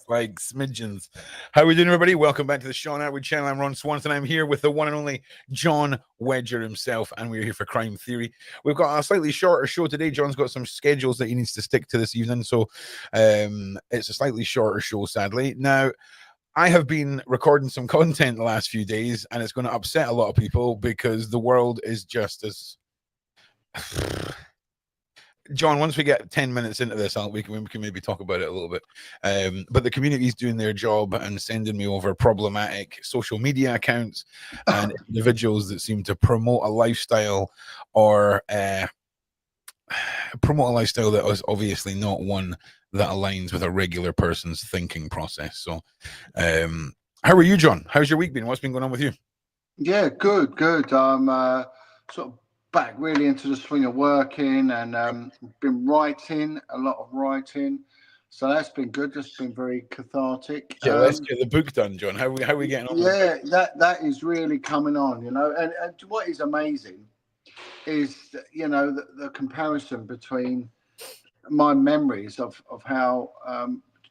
like smidgens. How are we doing, everybody? Welcome back to the Sean Atwood channel. I'm Ron Swanson. I'm here with the one and only John Wedger himself, and we're here for Crime Theory. We've got a slightly shorter show today. John's got some schedules that he needs to stick to this evening, so it's a slightly shorter show, sadly. Now, I have been recording some content the last few days, and it's going to upset a lot of people because the world is just as... John, once we get 10 minutes into this, we can maybe talk about it a little bit. But the community's doing their job and sending me over problematic social media accounts and individuals that seem to promote a lifestyle or promote a lifestyle that is obviously not one that aligns with a regular person's thinking process. So, how are you, John? How's your week been? What's been going on with you? Yeah, good. I'm sort of back really into the swing of working and been writing, a lot of writing. So that's been good. That's been very cathartic. Yeah, let's get the book done, John. How are we getting on? Yeah, that is really coming on, you know. And what is amazing is, you know, the comparison between my memories of how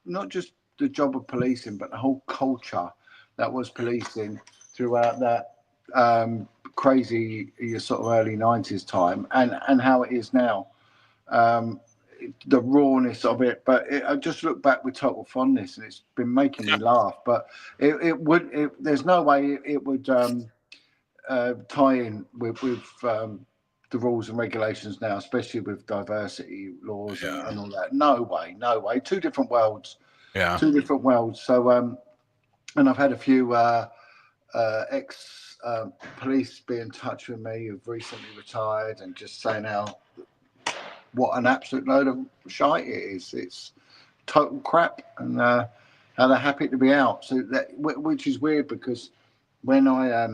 not just the job of policing, but the whole culture that was policing throughout that crazy sort of early 90s time and how it is now, the rawness of it. But I just look back with total fondness, and it's been making me laugh. But there's no way it would tie in with the rules and regulations now, especially with diversity laws and all that. No way. Two different worlds. Yeah. Two different worlds. So and I've had a few ex police be in touch with me who've recently retired and just saying how what an absolute load of shite it is. It's total crap, and how they're happy to be out. So that, which is weird, because when I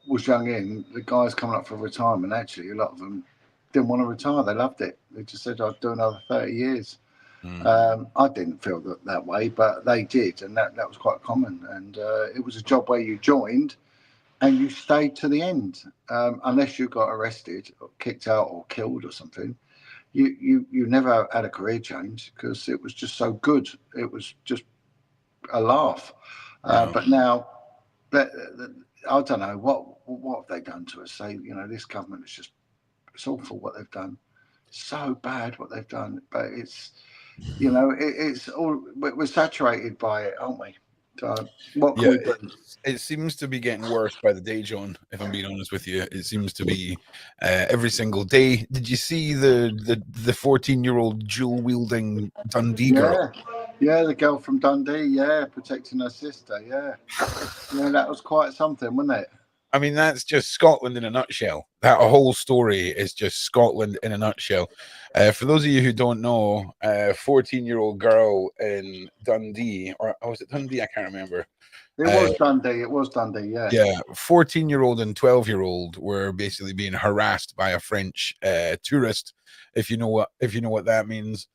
was young the guys coming up for retirement, actually a lot of them didn't want to retire. They loved it. They just said, I'd do another 30 years. I didn't feel that way, but they did, and that was quite common. And it was a job where you joined and you stayed to the end, unless you got arrested or kicked out or killed or something. You never had a career change because it was just so good. It was just a laugh. But now, I don't know what have they done to us. Say, you know, this government is it's awful what they've done. So bad what they've done, but it's, you know, it's all, we're saturated by it, aren't we? So what can we do? It seems to be getting worse by the day, John, if I'm being honest with you. It seems to be every single day. Did you see the 14-year-old dual-wielding Dundee girl? Yeah, the girl from Dundee, protecting her sister, yeah, that was quite something, wasn't it? I mean, that's just Scotland in a nutshell. That whole story is just Scotland in a nutshell. For those of you who don't know, 14-year-old girl in Dundee, or was it Dundee? I can't remember. It was Dundee. It was Dundee. Yeah. Yeah. 14-year-old and 12-year-old were basically being harassed by a French tourist. If you know what that means.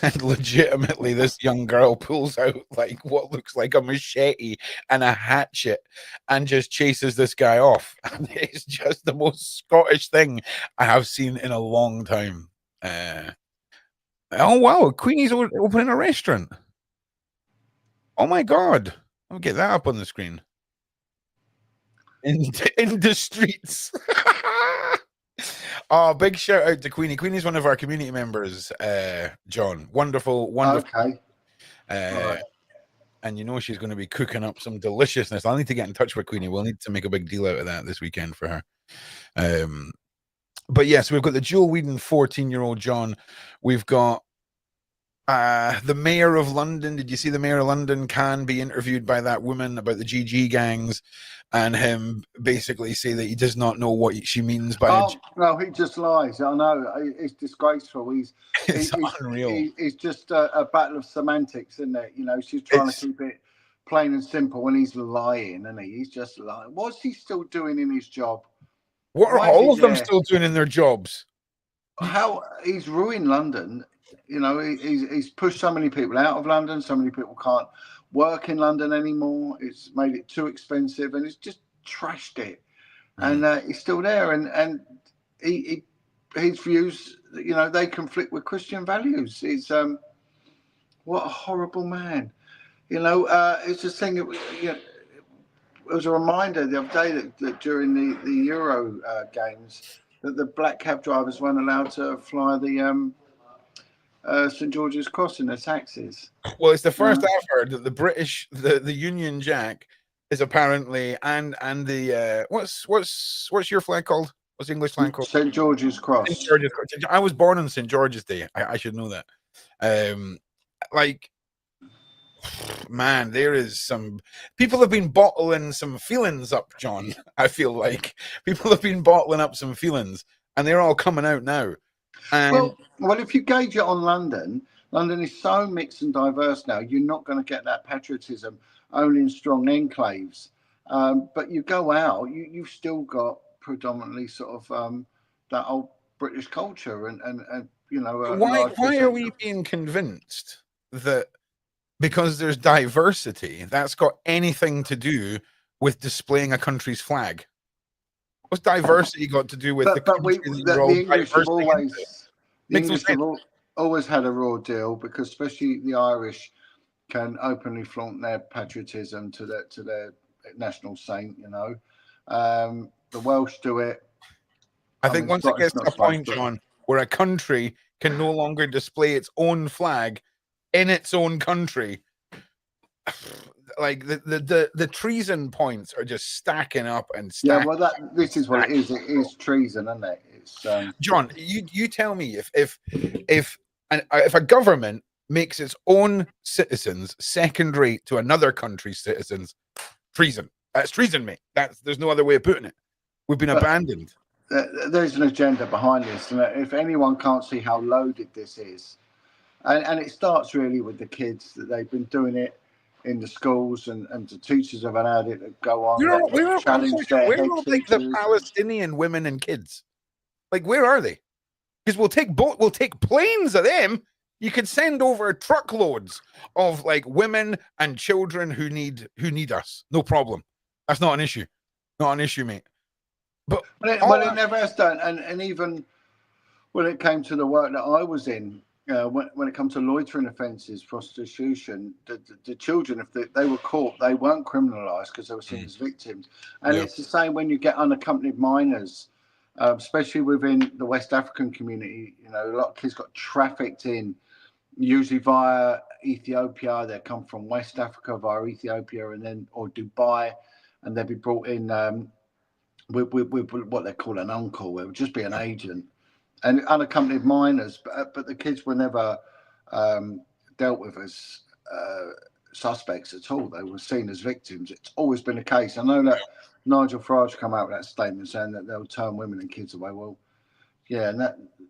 And legitimately, this young girl pulls out like what looks like a machete and a hatchet and just chases this guy off. And it's just the most Scottish thing I have seen in a long time. Oh wow, Queenie's opening a restaurant. Oh my god, I'll get that up on the screen. In the streets. Oh, big shout out to Queenie. Queenie's one of our community members, John. Wonderful. Okay. Right. And you know she's going to be cooking up some deliciousness. I'll need to get in touch with Queenie. We'll need to make a big deal out of that this weekend for her. But yes, we've got the Joel Whedon 14-year-old John. We've got the Mayor of London. Did you see the Mayor of London can be interviewed by that woman about the GG gangs, and him basically say that he does not know what she means by no, he just lies. I know, it's disgraceful. It's unreal. It's just a battle of semantics, isn't it? You know, she's trying to keep it plain and simple when he's lying, and he's just lying. What's he still doing in his job? What are all of them still doing in their jobs? How he's ruined London. You know, he's pushed so many people out of London. So many people can't work in London anymore. It's made it too expensive, and it's just trashed it. And he's still there, and his views, you know, they conflict with Christian values. It's What a horrible man. It's just thing. It was a reminder the other day that during the Euro games that the black cab drivers weren't allowed to fly the St George's Cross in their taxis. Well, it's the first I've heard that the British, the Union Jack, is apparently and the what's your flag called? What's the English flag called? St George's Cross. St. George's. I was born on St. George's Day. I should know that. Like, man, there is some people have been bottling some feelings up, John. I feel like people have been bottling up some feelings, and they're all coming out now. And well, if you gauge it on London, London is so mixed and diverse now. You're not going to get that patriotism only in strong enclaves. But you go out, you've still got predominantly sort of that old British culture, and why are we being convinced that because there's diversity that's got anything to do with displaying a country's flag? What's diversity got to do with the English have always had a raw deal, because especially the Irish can openly flaunt their patriotism to their national saint. The Welsh do it. I think once it gets to a point, John, where a country can no longer display its own flag in its own country, like the treason points are just stacking up and stacking. Yeah, well, this is what it is. It is treason, isn't it? It's John, you tell me if a government makes its own citizens second rate to another country's citizens, treason. That's treason, mate. There's no other way of putting it. We've been abandoned. There's an agenda behind this, and if anyone can't see how loaded this is, and it starts really with the kids, that they've been doing it in the schools, and the teachers have allowed it to go on. Where are like the Palestinian women and kids? Like, where are they? Because we'll take planes of them. You could send over truckloads of like women and children who need us. No problem. That's not an issue. Not an issue, mate. But it never has done. And even when it came to the work that I was in, when it comes to loitering offences, prostitution, the children, if they were caught, they weren't criminalised because they were seen as victims. And it's the same when you get unaccompanied minors, especially within the West African community. A lot of kids got trafficked in, usually via Ethiopia. They come from West Africa via Ethiopia or Dubai, and they'd be brought in with what they call an uncle. It would just be an agent. And unaccompanied minors, but the kids were never dealt with as suspects at all. They were seen as victims. It's always been the case. I know that Nigel Farage come out with that statement saying that they'll turn women and kids away. Well, yeah, and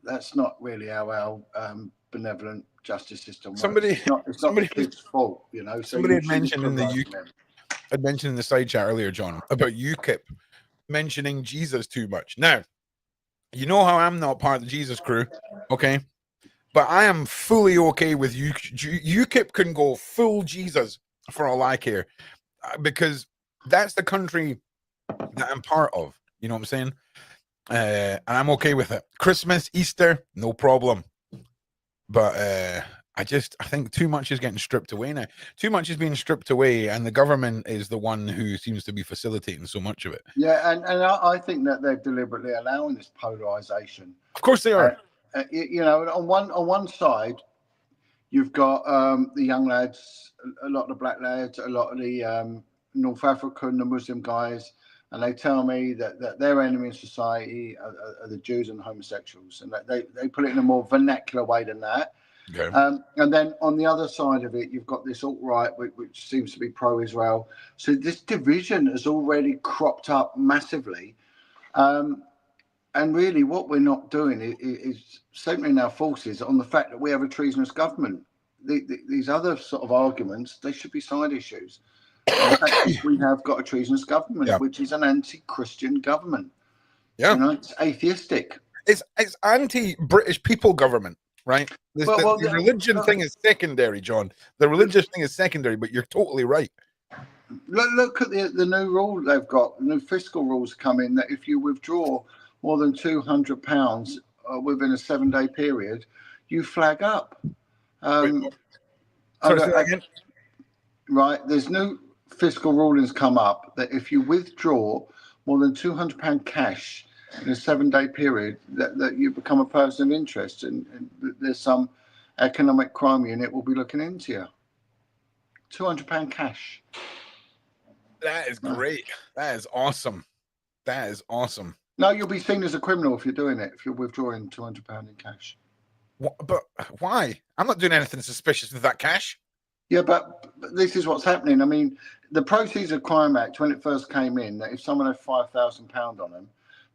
that's not really how our benevolent justice system works. It's not the kids' fault, So somebody had mentioned in the side chat earlier, John, about UKIP mentioning Jesus too much. Now, you know how I'm not part of the Jesus crew, okay? But I am fully okay with UKIP can go full Jesus for all I care, because that's the country that I'm part of. You know what I'm saying? And I'm okay with it. Christmas, Easter, no problem. But I think too much is getting stripped away now. Too much is being stripped away, and the government is the one who seems to be facilitating so much of it. Yeah, and I think that they're deliberately allowing this polarization. Of course they are. On one side, you've got the young lads, a lot of the black lads, a lot of the North African, the Muslim guys, and they tell me that their enemy in society are the Jews and the homosexuals, and that they put it in a more vernacular way than that. Okay. And then on the other side of it, you've got this alt-right, which seems to be pro-Israel. So this division has already cropped up massively. And really what we're not doing is centering our forces on the fact that we have a treasonous government. These other sort of arguments, they should be side issues. The fact is we have got a treasonous government, which is an anti-Christian government. Yeah. It's atheistic. It's anti-British people government. Right, the religion thing is secondary, John. The religious thing is secondary, but you're totally right. Look at the new rule they've got. The new fiscal rules come in that if you withdraw more than £200 within a 7-day period, you flag up. Sorry, say that again. Right, there's new fiscal rulings come up that if you withdraw more than £200 cash in a 7-day period, that you become a person of interest, and there's some economic crime unit will be looking into you. £200 cash. That is great. That is awesome. That is awesome. No, you'll be seen as a criminal if you're doing it, if you're withdrawing £200 in cash. What, but why? I'm not doing anything suspicious with that cash. Yeah, but this is what's happening. I mean, the Proceeds of Crime Act, when it first came in, that if someone had £5,000 on them,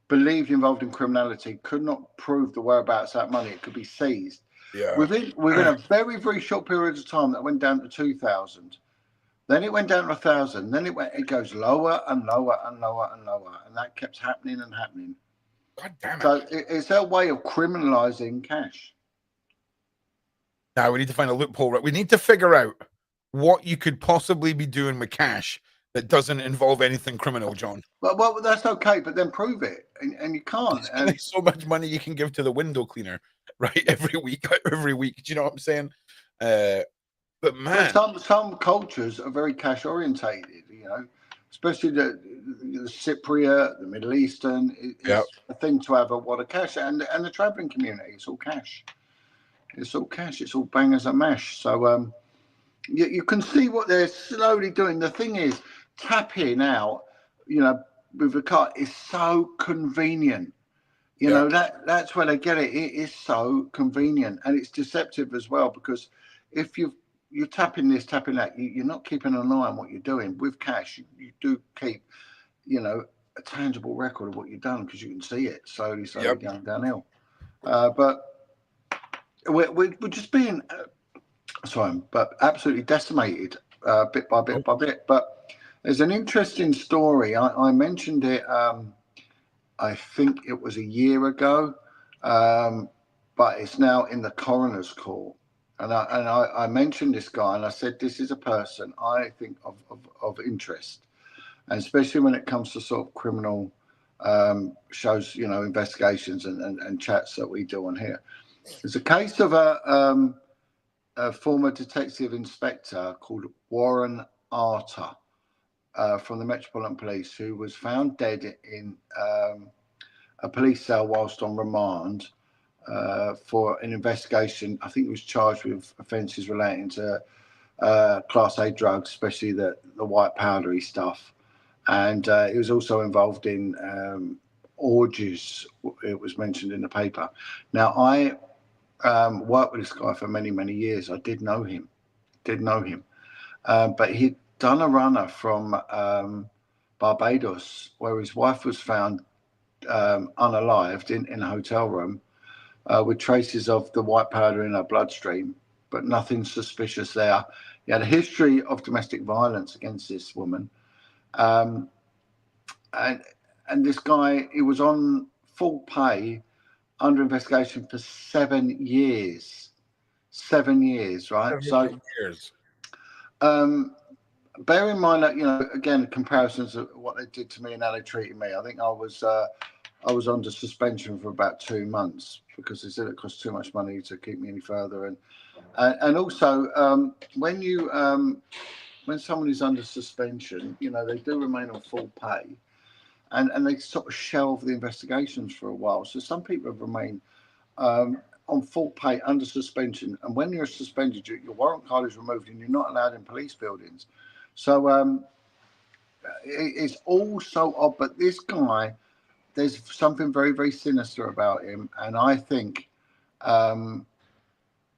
believed involved in criminality, could not prove the whereabouts of that money, it could be seized. Yeah. Within a very, very short period of time, that went down to 2,000. Then it went down to 1,000. Then it goes lower and lower and lower and lower, and that kept happening and happening. God damn it! So it's their way of criminalizing cash. Now we need to find a loophole. Right, we need to figure out what you could possibly be doing with cash that doesn't involve anything criminal, John. Well, that's okay, but then prove it, and you can't. And there's so much money you can give to the window cleaner, right? Every week. Do you know what I'm saying? But man, some cultures are very cash orientated, you know, especially the Cypriot, the Middle Eastern. It's a thing to have a lot of cash, and the traveling community, it's all cash. It's all cash. It's all bangers and mash. So you can see what they're slowly doing. The thing is, tapping out, you know, with a card is so convenient. You know, that's where they get it. It is so convenient, and it's deceptive as well, because if you're tapping this, tapping that, you're not keeping an eye on what you're doing. With cash, you do keep, you know, a tangible record of what you've done, because you can see it slowly going downhill. But we're just being, but absolutely decimated bit by bit by bit. But there's an interesting story. I mentioned it. I think it was a year ago, but it's now in the coroner's court. And I mentioned this guy, and I said, this is a person I think of interest, and especially when it comes to sort of criminal shows, you know, investigations and chats that we do on here. There's a case of a former detective inspector called Warren Arter from the Metropolitan Police, who was found dead in a police cell whilst on remand for an investigation. I think he was charged with offences relating to Class A drugs, especially the white powdery stuff. And he was also involved in orgies, it was mentioned in the paper. Now, I worked with this guy for many, many years. I did know him. But he'd done a runner from Barbados, where his wife was found unalived in a hotel room with traces of the white powder in her bloodstream, but nothing suspicious there. He had a history of domestic violence against this woman. And this guy, he was on full pay under investigation for 7 years. 7 years, right? 7 years. Bear in mind that, you know, again, comparisons of what they did to me and how they treated me. I think I was under suspension for about 2 months because they said it cost too much money to keep me any further. And also when someone is under suspension, you know, they do remain on full pay, and they sort of shelve the investigations for a while. So some people have remained on full pay under suspension, and when you're suspended, your warrant card is removed and you're not allowed in police buildings. So it's all so odd. But this guy, there's something very, very sinister about him, and I think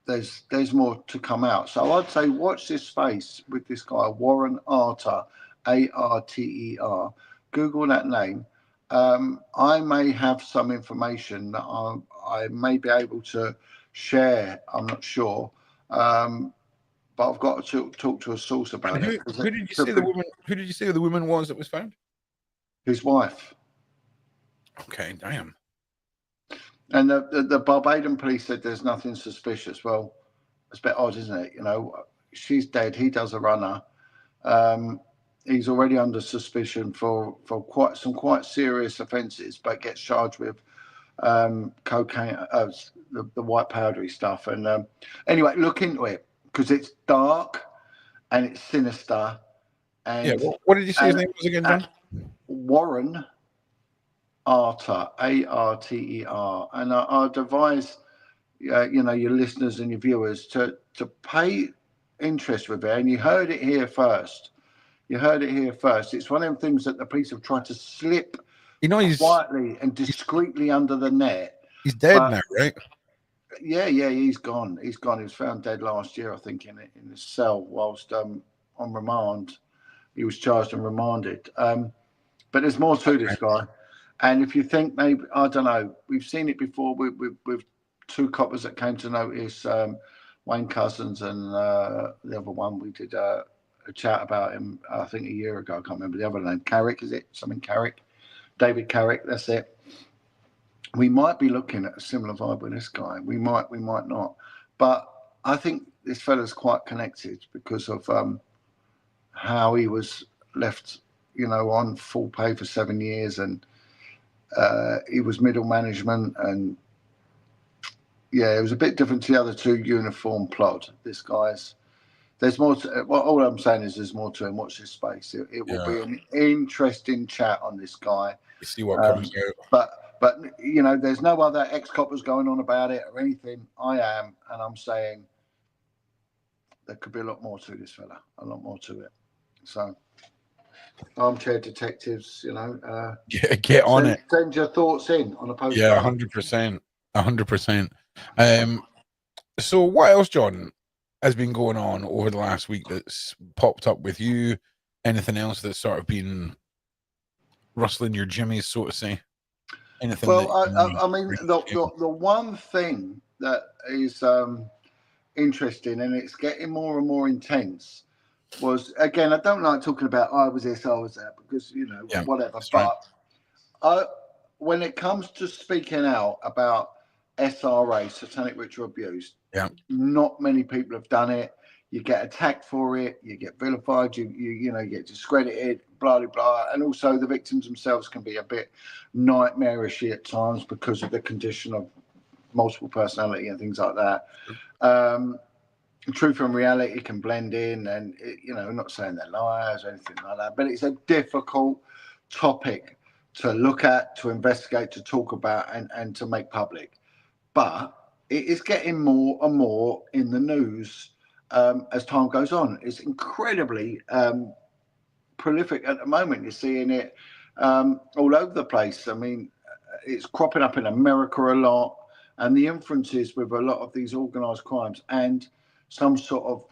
there's more to come out. So I'd say watch this space with this guy, Warren Arter, Arter. Google that name. I may have some information that I may be able to share. I'm not sure, but I've got to talk to a source about it. Who did you say the woman? Who did you say the woman was that was found? His wife. Okay, damn. And the Barbadian police said there's nothing suspicious. Well, it's a bit odd, isn't it? You know, she's dead. He does a runner. He's already under suspicion for quite serious offences, but gets charged with cocaine, the white powdery stuff. And anyway, look into it. because it's dark and it's sinister. And what did you say his name was again, John? Warren Arter, Arter, and I'd advise your listeners and your viewers to pay interest with it. And you heard it here first. It's one of them things that the police have tried to slip quietly and discreetly under the net. He's dead now, right? Yeah, he's gone. He was found dead last year, I think, in his cell whilst on remand. He was charged and remanded. But there's more to this guy. And if you think maybe, I don't know, we've seen it before with two coppers that came to notice, Wayne Cousins and the other one. We did a chat about him, I think, a year ago. I can't remember the other name. Carrick, is it? Something Carrick? David Carrick, that's it. We might be looking at a similar vibe with this guy. We might not. But I think this fella's quite connected because of how he was left, on full pay for 7 years, and he was middle management, and it was a bit different to the other two uniform plod. This guy's, there's more to, well, all I'm saying is there's more to him. Watch this space. It will be an interesting chat on this guy. You see what comes out. But there's no other ex-coppers going on about it or anything. I am, and I'm saying there could be a lot more to this fella, a lot more to it. So, armchair detectives, get on it. Send your thoughts in on a post. Yeah, 100%, 100%. So what else, John, has been going on over the last week that's popped up with you? Anything else that's sort of been rustling your jimmies, so to say? Anything? Well, I mean, the one thing that is interesting, and it's getting more and more intense, was, again, I don't like talking about I was this, I was that, because whatever. But when it comes to speaking out about SRA, Satanic Ritual Abuse, not many people have done it. You get attacked for it, you get vilified, you get discredited, blah blah blah, and also the victims themselves can be a bit nightmarish at times because of the condition of multiple personality and things like that. Truth and reality can blend in, and I'm not saying they're liars or anything like that, but it's a difficult topic to look at, to investigate, to talk about, and to make public. But it is getting more and more in the news as time goes on. It's incredibly prolific at the moment. You're seeing it all over the place. I mean, it's cropping up in America a lot, and the inferences with a lot of these organised crimes and some sort of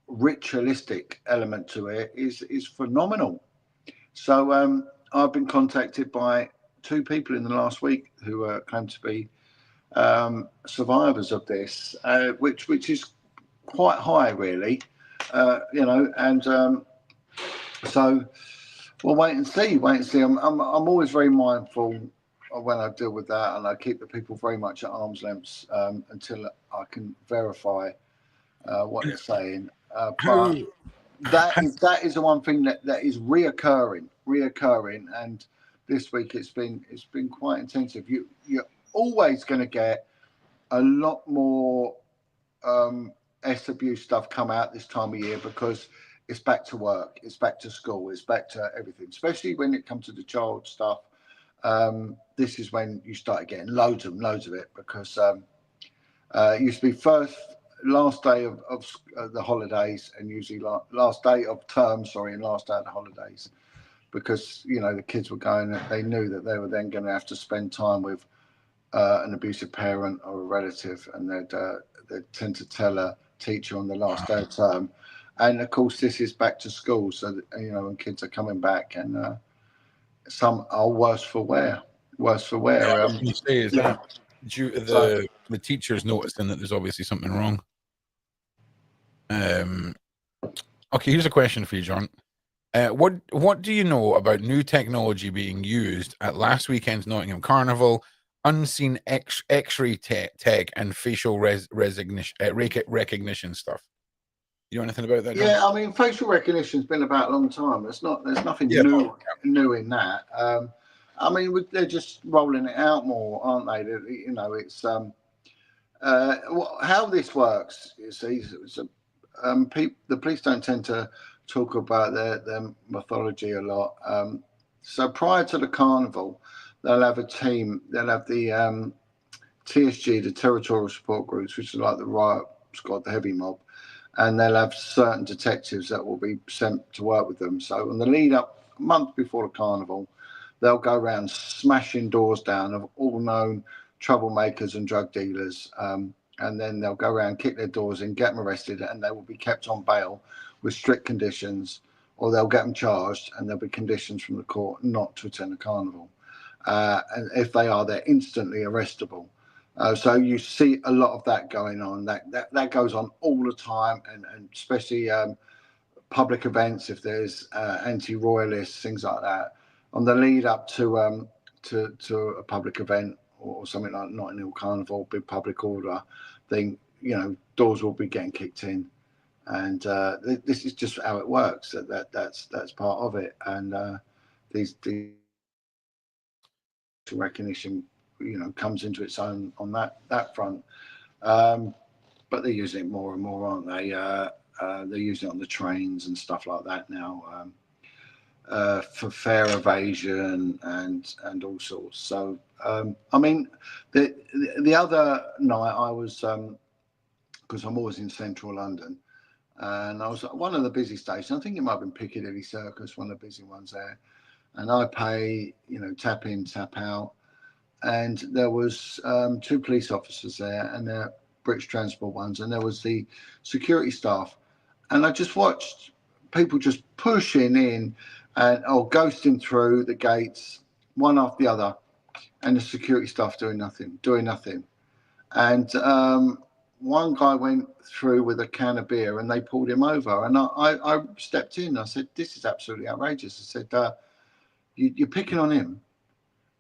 ritualistic element to it is phenomenal. So I've been contacted by two people in the last week who claim to be survivors of this, which is quite high, really, and so we'll wait and see. I'm always very mindful when I deal with that, and I keep the people very much at arm's length until I can verify what they're saying. But that is the one thing that is reoccurring, and this week it's been quite intensive. You're always going to get a lot more abuse stuff come out this time of year because it's back to work, it's back to school, it's back to everything, especially when it comes to the child stuff. This is when you start getting loads of it, because it used to be last day of the holidays, and usually last day of term, and last day of the holidays, because the kids were going, they knew that they were then going to have to spend time with an abusive parent or a relative, and they'd tend to tell a teacher on the last day of term. And of course, this is back to school, so that, when kids are coming back, and some are worse for wear. Yeah, you say is that the teacher's noticing that there's obviously something wrong. Okay, here's a question for you, John. What do you know about new technology being used at last weekend's Nottingham Carnival? Unseen X-ray tech and facial recognition stuff. You know anything about that, John? Yeah, I mean, facial recognition's been about a long time. There's nothing new in that. I mean, they're just rolling it out more, aren't they? It's how this works. It's the police don't tend to talk about their mythology a lot. So prior to the carnival, they'll have a team. They'll have the TSG, the Territorial Support Groups, which is like the riot squad, the heavy mob, and they'll have certain detectives that will be sent to work with them. So on the lead up, a month before the carnival, they'll go around smashing doors down of all known troublemakers and drug dealers. And then they'll go around, kick their doors in, get them arrested, and they will be kept on bail with strict conditions, or they'll get them charged, and there'll be conditions from the court not to attend the carnival. And if they are, they're instantly arrestable. So you see a lot of that going on. That goes on all the time, and especially public events, if there's anti-royalists, things like that. On the lead up to a public event or something like Notting Hill Carnival, big public order thing, doors will be getting kicked in, and this is just how it works. That's part of it, and these recognition, comes into its own on that front. But they're using it more and more, aren't they? They're using it on the trains and stuff like that now. For fare evasion and all sorts. So I mean, the other night I was, because I'm always in central London, and I was at one of the busy stations. I think it might have been Piccadilly Circus, one of the busy ones there. And I pay, tap in, tap out, and there was 2 police officers there, and they're British Transport ones, and there was the security staff, and I just watched people just pushing in and ghosting through the gates, one after the other, and the security staff doing nothing. And one guy went through with a can of beer, and they pulled him over. And I stepped in. I said, "This is absolutely outrageous." I said, "You're picking on him,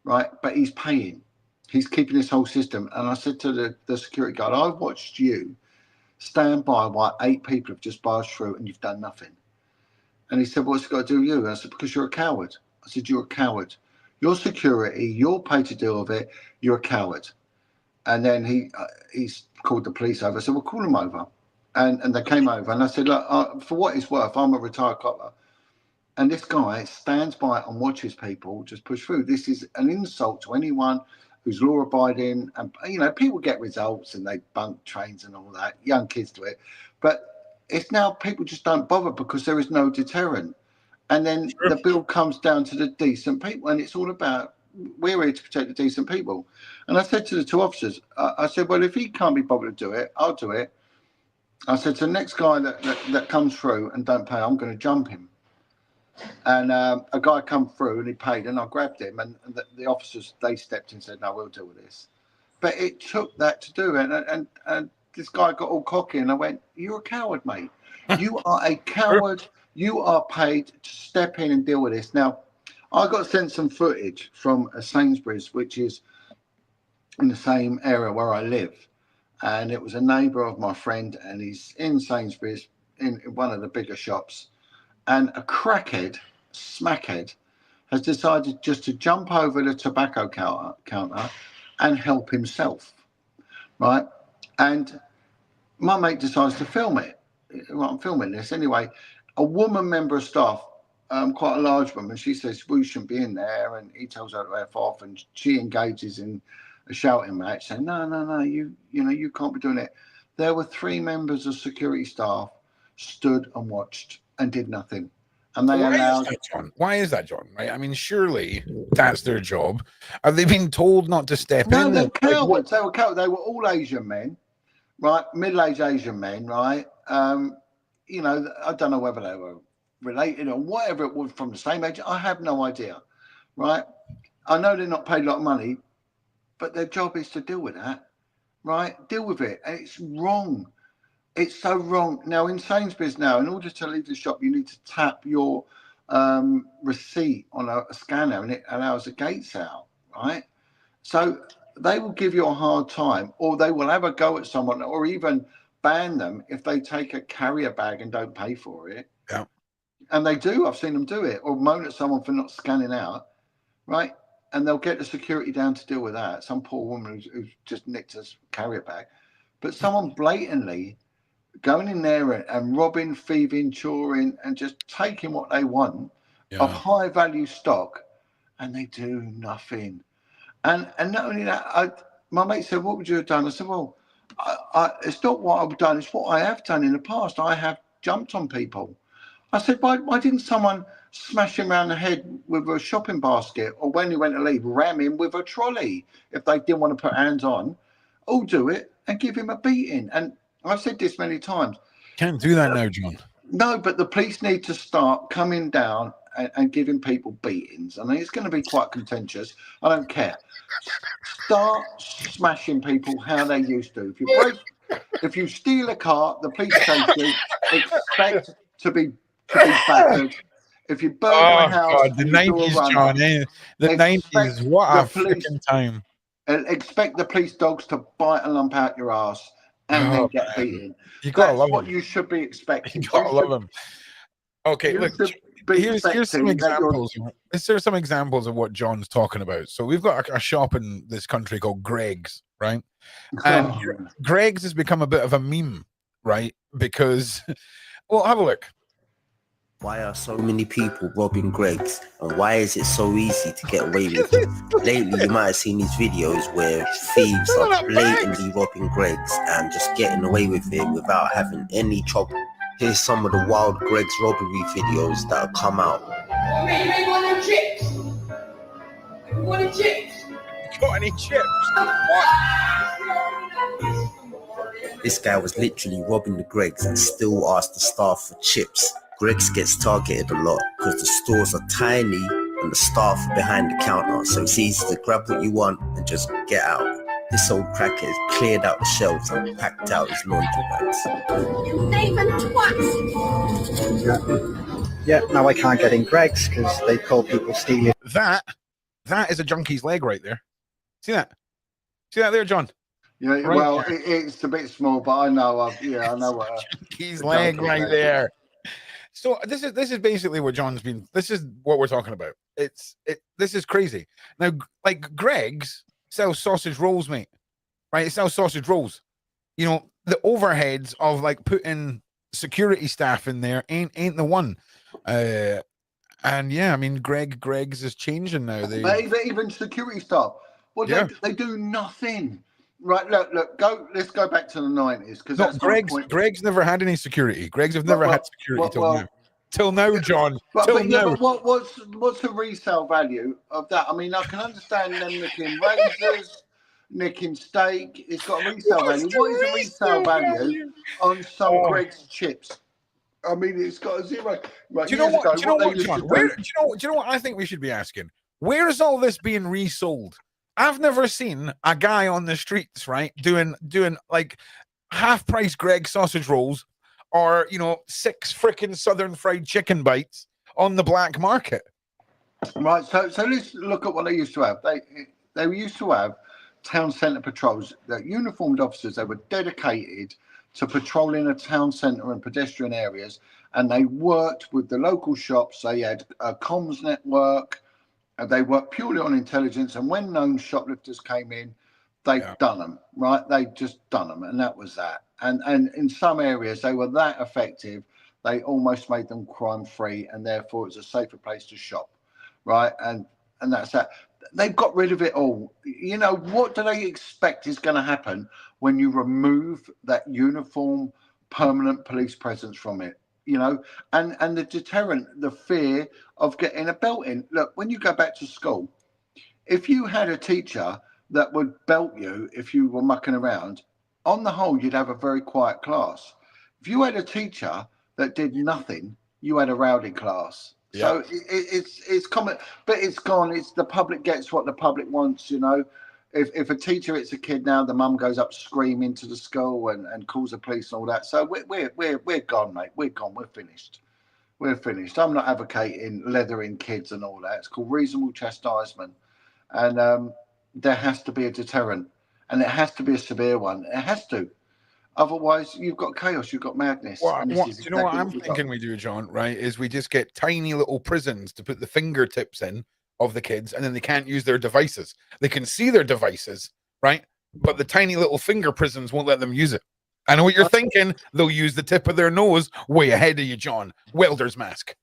right? But he's paying. He's keeping this whole system." And I said to the security guard, "I've watched you stand by while 8 people have just barged through, and you've done nothing." And he said, "What's it got to do with you?" And I said, "Because you're a coward." I said, "You're a coward. Your security, you're paid to deal with it. You're a coward." And then he's called the police over. I said, "Well, call them over." And they came over. And I said, "Look, for what it's worth, I'm a retired copper. And this guy stands by and watches people just push through. This is an insult to anyone who's law-abiding. And, people get results and they bunk trains and all that. Young kids do it. But it's now people just don't bother because there is no deterrent. And then the bill comes down to the decent people. And it's all about, we're here to protect the decent people." And I said to the 2 officers, I said, "Well, if he can't be bothered to do it, I'll do it." I said, "To the next guy that comes through and don't pay, I'm going to jump him." And a guy come through and he paid, and I grabbed him, and the officers, they stepped in and said, "No, we'll deal with this." But it took that to do it. And this guy got all cocky, and I went, "You're a coward, mate. You are a coward. You are paid to step in and deal with this." Now, I got sent some footage from a Sainsbury's, which is in the same area where I live. And it was a neighbour of my friend, and he's in Sainsbury's in one of the bigger shops. And a crackhead, smackhead, has decided just to jump over the tobacco counter and help himself, right? And my mate decides to film it. Well, I'm filming this anyway. A woman member of staff, quite a large woman, she says, "We shouldn't be in there," and he tells her to F off, and she engages in a shouting match, saying, No, you can't be doing it." There were 3 members of security staff stood and watched and did nothing. And they allowed. Why is that, John? Right? I mean, surely that's their job. Have they been told not to step in? No, they're cowards. They were cowards. They were all Asian men, right? Middle-aged Asian men, right? I don't know whether they were related or whatever it was, from the same age. I have no idea, right? I know they're not paid a lot of money, but their job is to deal with that, right? Deal with it. And it's wrong. It's so wrong. Now, in Sainsbury's now, in order to leave the shop, you need to tap your receipt on a scanner, and it allows the gates out, right? So they will give you a hard time, or they will have a go at someone, or even ban them if they take a carrier bag and don't pay for it. Yeah. And they do. I've seen them do it, or moan at someone for not scanning out, right? And they'll get the security down to deal with that. Some poor woman who's just nicked a carrier bag. But someone blatantly going in there and robbing, thieving, choring, and just taking what they want of high value stock, and they do nothing. And not only that, my mate said, "What would you have done?" I said, "Well, it's not what I've done; it's what I have done in the past. I have jumped on people." I said, "Why didn't someone smash him around the head with a shopping basket, or when he went to leave, ram him with a trolley if they didn't want to put hands on? All do it and give him a beating." And I've said this many times. Can't do that now, John. No, but the police need to start coming down and giving people beatings. I mean, it's going to be quite contentious. I don't care. Start smashing people how they used to. If you steal a car, the police chase you. Expect to be battered. If you burgle a house, God, the 90s, John. The 90s. What a freaking time. Expect the police dogs to bite a lump out your ass and then get beaten. That's what you should be expecting. You gotta love them. Okay, look, here's some examples. There some examples of what John's talking about. So we've got a shop in this country called Greg's, right? And Greg's has become a bit of a meme, right? Because, well, have a look. Why are so many people robbing Greg's, and why is it so easy to get away with it? Lately, you might have seen these videos where thieves are blatantly robbing Greg's and just getting away with it without having any trouble. Here's some of the wild Greg's robbery videos that have come out. You ain't want no chips? You want any chips? Got any chips? What? This guy was literally robbing the Greg's and still asked the staff for chips. Greg's gets targeted a lot because the stores are tiny and the staff are behind the counter, so it's easy to grab what you want and just get out. This old cracker has cleared out the shelves and packed out his laundry bags. You thieving twats! Yeah, now I can't get in Greg's because they call people stealing. That is a junkie's leg right there. See that? See that there, John? Yeah, right, well, it's a bit small, but I know. I know what. Junkie's leg right there. So this is basically what John's been. This is what we're talking about. This is crazy. Now, like Greg's sells sausage rolls, mate. Right? It sells sausage rolls. You know, the overheads of like putting security staff in there ain't the one. And yeah, I mean, Greg's is changing now. Even security staff. Well, yeah. they do nothing. Right, look. Let's go back to the 90s because that's Greg's never had any security. Greg's have never had security till now, John. Till now. But what's the resale value of that? I mean, I can understand them nicking razors, nicking steak. It's got a resale value. What is the resale value on some Greg's chips? I mean, it's got a zero. Right, do you know what, John? Do you know what I think we should be asking? Where is all this being resold? I've never seen a guy on the streets, right, doing like half-price Greg's sausage rolls or, 6 freaking Southern fried chicken bites on the black market. Right, so let's look at what they used to have. They used to have town centre patrols, that uniformed officers. They were dedicated to patrolling the town centre and pedestrian areas, and they worked with the local shops. They had a comms network. They worked purely on intelligence, and when known shoplifters came in, they done them, right? They just done them, and that was that. And in some areas, they were that effective, they almost made them crime-free, and therefore it's a safer place to shop, right? And that's that. They got rid of it all. What do they expect is going to happen when you remove that uniform, permanent police presence from it? And the deterrent, the fear of getting a belting. Look, when you go back to school, if you had a teacher that would belt you if you were mucking around, on the whole, you'd have a very quiet class. If you had a teacher that did nothing, you had a rowdy class. Yeah. So it's common, but it's gone. It's the public gets what the public wants, If a teacher hits a kid now, the mum goes up screaming to the school and calls the police and all that. So we're gone, mate. We're gone. We're finished. We're finished. I'm not advocating leathering kids and all that. It's called reasonable chastisement, and there has to be a deterrent, and it has to be a severe one. It has to. Otherwise, you've got chaos. You've got madness. Do you know what I'm thinking we do, John? Right? Is we just get tiny little prisons to put the fingertips in of the kids, and then they can't use their devices. They can see their devices, right? But the tiny little finger prisons won't let them use it. I know what you're thinking. They'll use the tip of their nose way ahead of you, John. Welder's mask.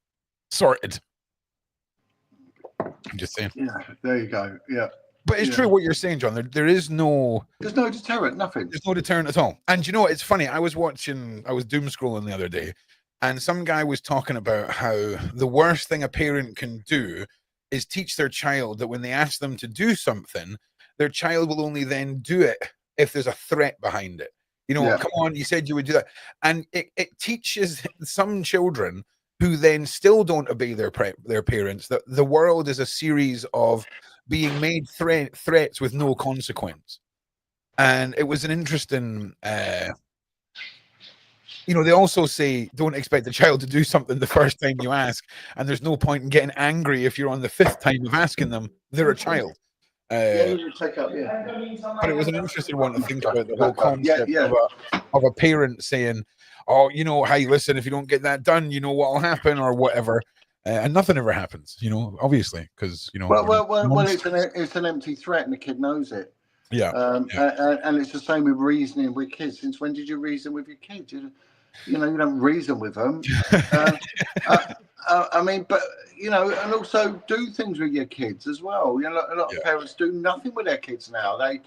Sorted. I'm just saying. Yeah, there you go. Yeah. But it's true what you're saying, John. There is no... There's no deterrent, nothing. There's no deterrent at all. And you know what? It's funny. I was doom scrolling the other day, and some guy was talking about how the worst thing a parent can do is teach their child that when they ask them to do something, their child will only then do it if there's a threat behind it. You know, come on, you said you would do that. And it teaches some children who then still don't obey their parents that the world is a series of being made threats with no consequence. And it was an interesting, you know, they also say, don't expect the child to do something the first time you ask. And there's no point in getting angry if you're on the 5th time of asking them. They're a child. You take up, But it was an interesting one to think about, the whole concept of a parent saying, oh, you know, hey, listen, if you don't get that done, you know what will happen or whatever. And nothing ever happens, you know, obviously, because, you know. Well, it's an empty threat and the kid knows it. Yeah. And it's the same with reasoning with kids. Since when did you reason with your kids? You know, you don't reason with them. I mean, but, you know, and also do things with your kids as well. You know, a lot of parents do nothing with their kids now. They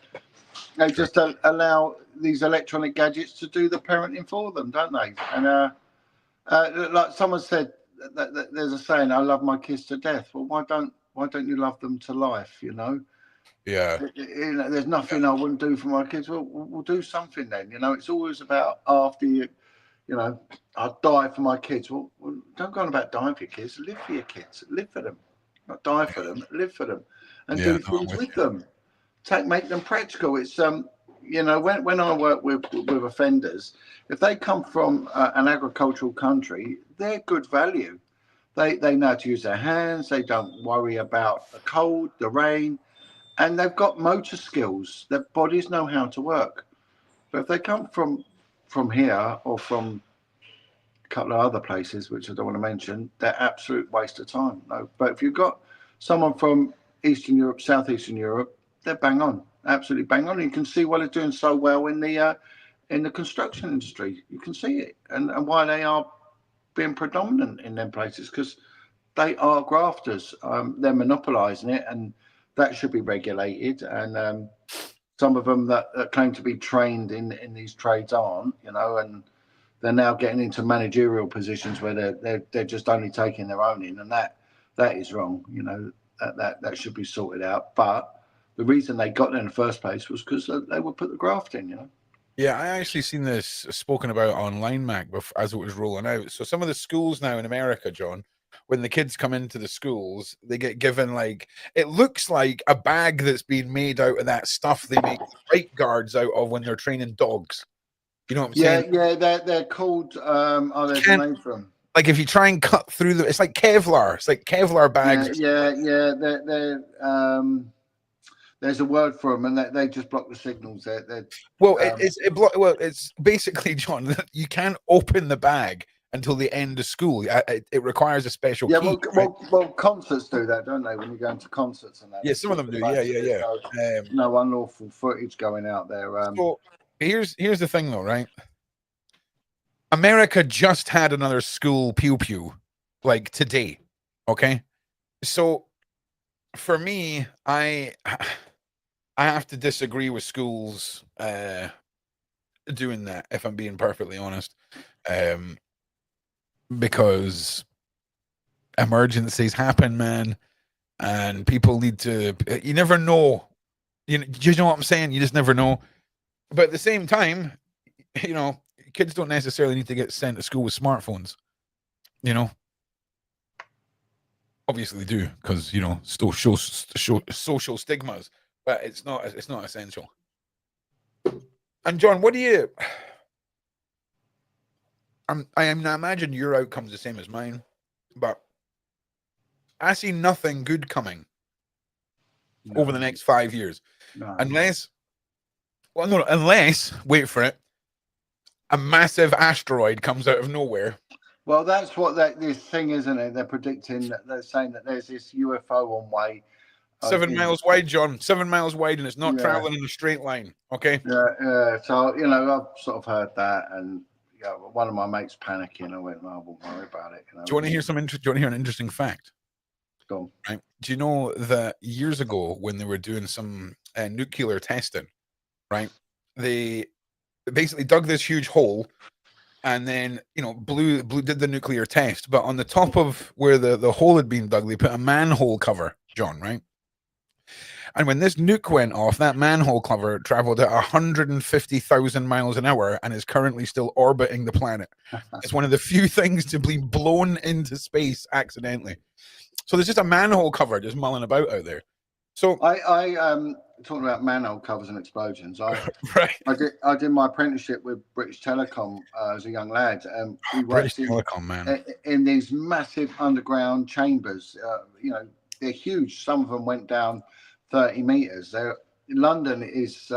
just allow these electronic gadgets to do the parenting for them, don't they? And like someone said, that there's a saying, I love my kids to death. Well, why don't you love them to life, you know? Yeah. You know, there's nothing I wouldn't do for my kids. Well, we'll do something then. You know, it's always about after you know, I'll die for my kids. Well, don't go on about dying for your kids. Live for your kids. Live for them. Not die for them. Live for them, and do things with them. Make them practical. It's you know, when I work with offenders, if they come from an agricultural country, they're good value. They know how to use their hands. They don't worry about the cold, the rain. And they've got motor skills. Their bodies know how to work. But if they come from here or from a couple of other places, which I don't want to mention, they're absolute waste of time. No, but if you've got someone from Eastern Europe, Southeastern Europe, they're bang on, absolutely bang on. And you can see why they're doing so well in the construction industry. You can see it, and why they are being predominant in them places, because they are grafters. They're monopolising it, and that should be regulated. And some of them that claim to be trained in these trades aren't, you know, and they're now getting into managerial positions where they're just only taking their own in, and that is wrong. You know, that should be sorted out. But the reason they got there in the first place was because they would put the graft in, you know. Yeah, I actually seen this spoken about online, Mac, as it was rolling out. So some of the schools now in America, John, when the kids come into the schools, they get given, like, it looks like a bag that's been made out of that stuff they make fight guards out of when they're training dogs. You know what I'm saying? Yeah, they're called, there's a name for them. Like, if you try and cut through them, it's like Kevlar. It's like Kevlar bags. Yeah. There's a word for them, and they just block the signals. It's basically, John, that you can't open the bag until the end of school. It requires a special key. Well, concerts do that, don't they? When you go into concerts and that. Yeah, some of them do. Yeah. No unlawful footage going out there. So here's the thing, though, right? America just had another school pew pew, like today. Okay, so for me, I have to disagree with schools doing that, if I'm being perfectly honest. Because emergencies happen, man, and people need to, you never know. You know what I'm saying? You just never know. But at the same time, you know, kids don't necessarily need to get sent to school with smartphones, you know. Obviously they do, because, you know, social stigmas, but it's not essential. And John, what do you, I imagine your outcome's the same as mine, but I see nothing good coming over the next 5 years. Unless, wait for it, a massive asteroid comes out of nowhere. Well, that's what this thing, isn't it? They're predicting, they're saying that there's this UFO on way, 7 miles wide, John. 7 miles wide, and it's not Yeah. traveling in a straight line. Okay. Yeah. So I've sort of heard that, and one of my mates panicking. I went, "No, I won't worry about it." Do you want to hear do you want to hear an interesting fact? Go on. Right. Do you know that years ago, when they were doing some nuclear testing, right? They basically dug this huge hole, and then did the nuclear test. But on the top of where the hole had been dug, they put a manhole cover, John, right? And when this nuke went off, that manhole cover traveled at 150,000 miles an hour and is currently still orbiting the planet. It's one of the few things to be blown into space accidentally. So there's just a manhole cover just mulling about out there. So I talking about manhole covers and explosions. right. I did my apprenticeship with British Telecom as a young lad. We British worked Telecom, man. in these massive underground chambers. They're huge. Some of them went down 30 meters. London is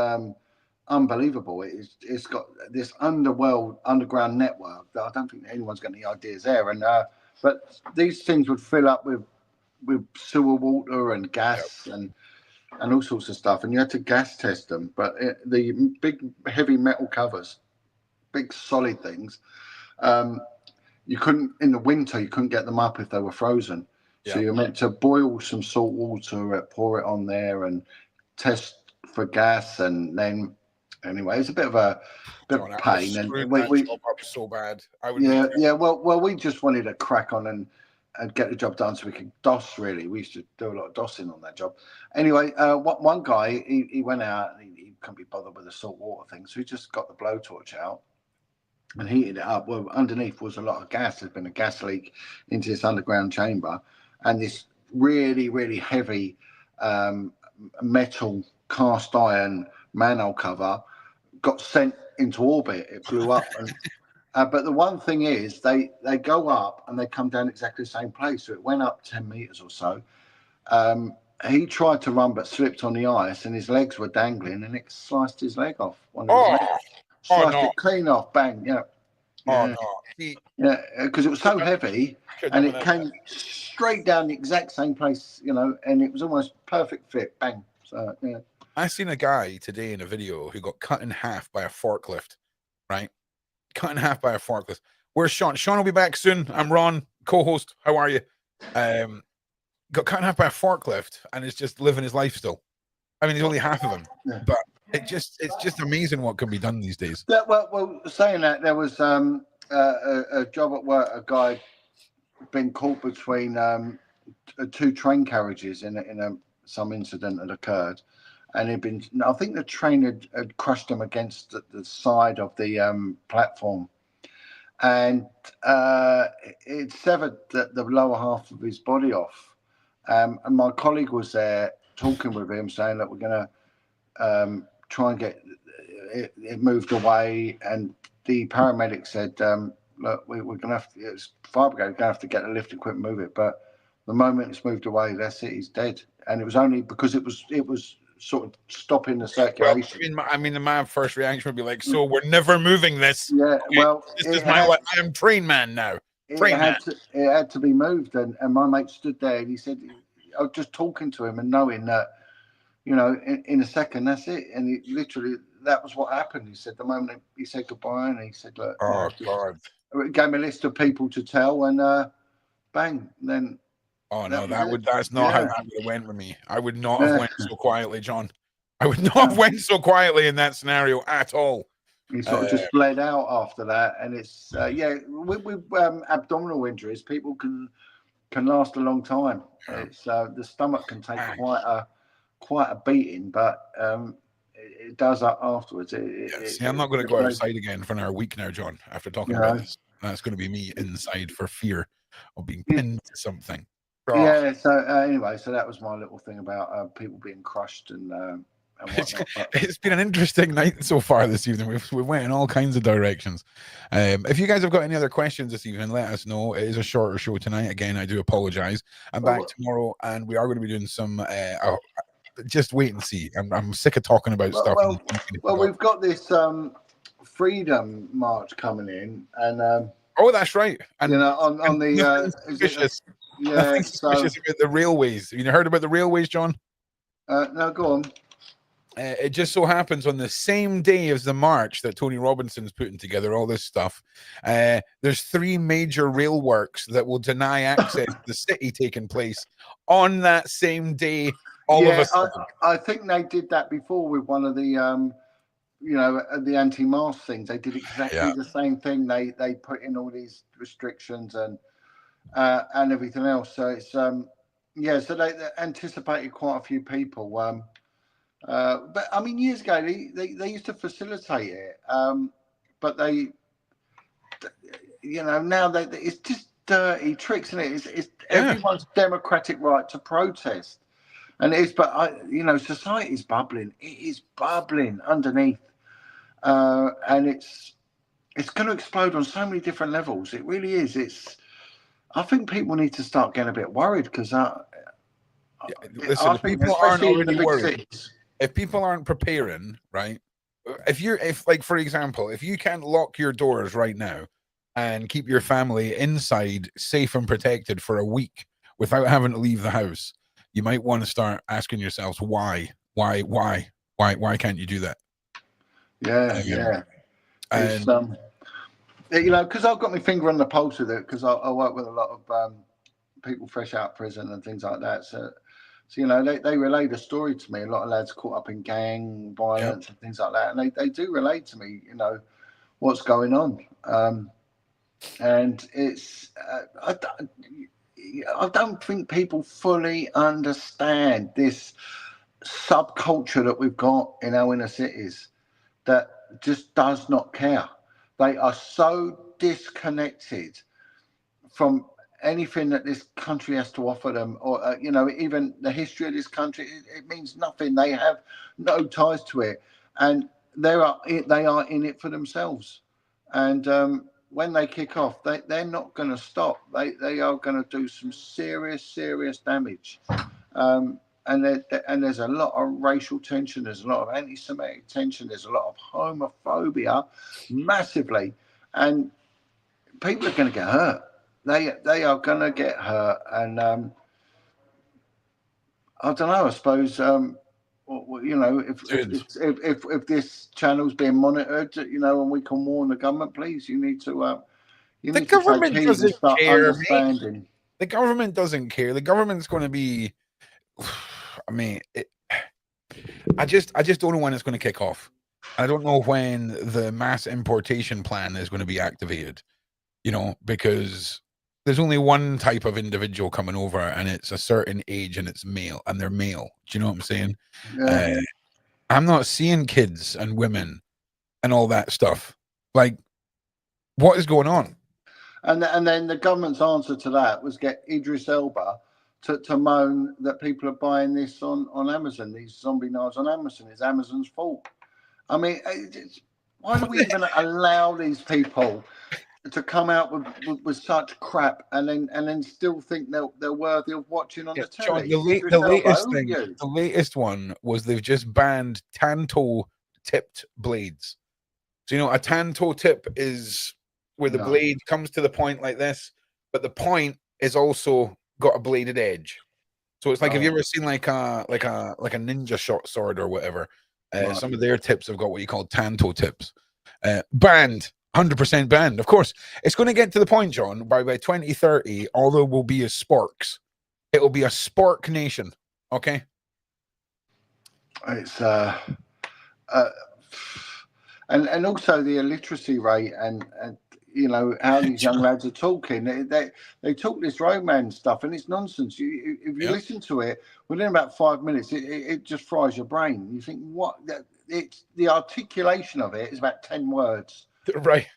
unbelievable. It's got this underground network that I don't think anyone's got any ideas there. And but these things would fill up with sewer water and gas and all sorts of stuff, and you had to gas test them. But the big heavy metal covers, big solid things, you couldn't, in the winter you couldn't get them up if they were frozen. So you're meant to boil some salt water, pour it on there and test for gas, and then anyway, it's a bit of a pain. And we up so bad. Well, we just wanted to crack on and get the job done so we could DOS. Really, we used to do a lot of DOSing on that job. Anyway, one guy he went out and he couldn't be bothered with the salt water thing, so he just got the blowtorch out and heated it up. Well, underneath was a lot of gas. There'd been a gas leak into this underground chamber, and this really, really heavy metal cast iron manhole cover got sent into orbit. It blew up. And but the one thing is they go up and they come down exactly the same place. So it went up 10 meters or so. He tried to run but slipped on the ice and his legs were dangling and it sliced his leg off. Sliced it clean off, bang. Yeah, because it was so heavy and it came straight down the exact same place, and it was almost perfect fit, bang. So yeah. I seen a guy today in a video who got cut in half by a forklift, right? Cut in half by a forklift. Where's Sean? Sean will be back soon. I'm Ron, co-host. How are you? Got cut in half by a forklift and is just living his life still. I mean, he's only half of him, but it's just amazing what can be done these days. Well, saying that, there was a job at work. A guy been caught between two train carriages in some incident that occurred, and I think the train had crushed him against the side of the platform, and it severed the lower half of his body off. And my colleague was there talking with him, saying that we're going to try and get it moved away. And the paramedic said, look, we're going to have to, it's fire brigade, we're going to have to get the lift equipment, move it. But the moment it's moved away, that's it, he's dead. And it was only because it was sort of stopping the circulation. Well, I mean, my first reaction would be like, so we're never moving this. Yeah, okay? Well, this is my life. I am train man now. It had to be moved, and my mate stood there and he said, I was just talking to him and knowing that, in a second, that's it. And it literally, that was what happened. He said the moment he said goodbye, and he said, look, oh God, it gave me a list of people to tell, and bang, then. Oh no, that's not how that would have went with me. I would not have went so quietly, John. I would not have went so quietly in that scenario at all. He sort of just bled out after that, and it's with abdominal injuries, people can last a long time. It's the stomach can take quite a beating, but it does afterwards. See, I'm not going to go outside again for another week now, John. After talking about this, that's going to be me inside for fear of being pinned to something. Yeah. So anyway, so that was my little thing about people being crushed and whatnot. It's been an interesting night so far this evening. We've went in all kinds of directions. If you guys have got any other questions this evening, let us know. It is a shorter show tonight. Again, I do apologize. I'm back tomorrow, and we are going to be doing some. Just wait and see. I'm sick of talking about stuff. Well, we've got this Freedom March coming in, and oh, that's right. And on the suspicious. Yeah, so about the railways. Have you heard about the railways, John? No, go on. It just so happens on the same day as the march that Tony Robinson's putting together all this stuff, there's 3 major rail works that will deny access to the city taking place on that same day. All of a sudden. I think they did that before with one of the, you know, the anti-mask things. They did exactly the same thing. They put in all these restrictions and everything else. So it's yeah. So they anticipated quite a few people. But I mean, years ago they used to facilitate it, but they, you know, now it's just dirty tricks, and it's everyone's democratic right to protest, and it is. But you know, society's bubbling. It is bubbling underneath, and it's going to explode on so many different levels. It really is. I think people need to start getting a bit worried because listen, I think people aren't especially in the already big worried. cities. If people aren't preparing, right? If like, for example, if you can't lock your doors right now and keep your family inside safe and protected for a week without having to leave the house, you might want to start asking yourselves why can't you do that? Yeah. It's, And you know, because I've got my finger on the pulse of it because I work with a lot of people fresh out of prison and things like that. So you know, they relay the story to me. A lot of lads caught up in gang violence and things like that, and they do relate to me, you know, what's going on. And it's I don't think people fully understand this subculture that we've got in our inner cities that just does not care. They are so disconnected from anything that this country has to offer them, or you know, even the history of this country. It means nothing. They have no ties to it, and they are in it for themselves. And when they kick off, they're not going to stop. They are going to do some serious damage. And there's a lot of racial tension. There's a lot of anti-Semitic tension. There's a lot of homophobia, massively, and people are going to get hurt. They are going to get hurt, and I don't know. I suppose you know, if this channel's being monitored, you know, and we can warn the government, please, you need to the government take heed doesn't and start care, understanding. mate. The government doesn't care. The government's going to be. I mean, I just don't know when it's going to kick off. I don't know when the mass importation plan is going to be activated. You know, because there's only one type of individual coming over, and it's a certain age, and it's male, and they're male. Do you know what I'm saying? Yeah. I'm not seeing kids and women and all that stuff. Like, what is going on? And then the government's answer to that was get Idris Elba to moan that people are buying this on Amazon, these zombie knives on Amazon. It's Amazon's fault. I mean, why do we even allow these people to come out with such crap and then still think they're worthy of watching on the telly? John, the latest one was they've just banned tanto tipped blades. So, you know, a tanto tip is where the blade comes to the point like this, but the point is also got a bladed edge. So it's like, have you ever seen like a ninja short sword or whatever? Some of their tips have got what you call tanto tips. Banned. 100% banned. Of course, it's going to get to the point, John, by 2030, all there will be is sporks. It will be a spork nation. Okay. It's and also the illiteracy rate and you know how these young lads are talking. They talk this romance stuff, and it's nonsense. If you listen to it within about 5 minutes, it just fries your brain. You think, what? It's the articulation of it is about 10 words. Right.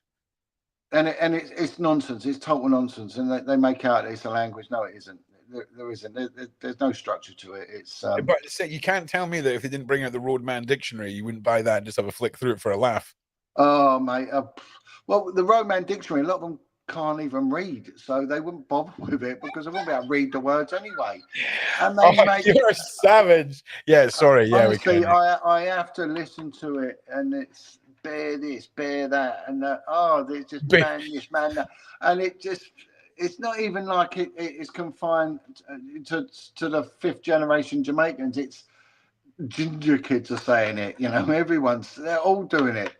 And it's nonsense. It's total nonsense. And they make out it's a language. No, it isn't. There isn't. There's no structure to it. It's but you can't tell me that if they didn't bring out the Roadman dictionary, you wouldn't buy that and just have a flick through it for a laugh. Oh, mate. Well, the Roadman dictionary, a lot of them can't even read, so they wouldn't bother with it because they wouldn't be able to read the words anyway. And they you're savage. Yeah, sorry. Yeah, honestly, I have to listen to it, and it's bear this, bear that, and there's just man this, man that, and it's not even like it is confined to the 5th generation Jamaicans. ginger kids are saying it. You know, they're all doing it.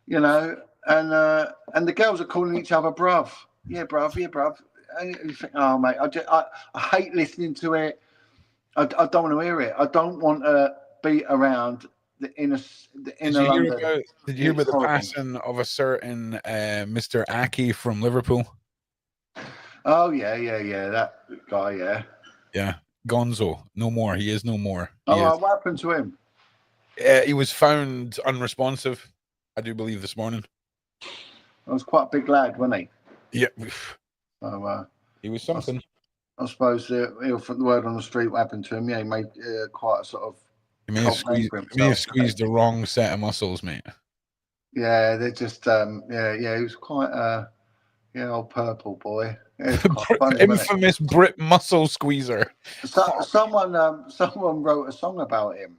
You know, and the girls are calling each other bruv. Yeah, bruv. Yeah, bruv. And you think, oh mate, I hate listening to it. I don't want to hear it. I don't want to be around the inner London. Did you hear It's about the horrible. passing of a certain Mr. Aki from Liverpool? Oh yeah, that guy, Yeah, Gonzo, no more. He is no more. What happened to him? He was found unresponsive, I do believe, this morning. I was quite a big lad, wasn't he? Yeah. So he was something. I suppose the word on the street what happened to him. Yeah, he made quite a sort of. He may have squeezed the wrong set of muscles, mate. Yeah, they're just he was quite old purple boy. Funny, infamous Brit muscle squeezer. Someone wrote a song about him.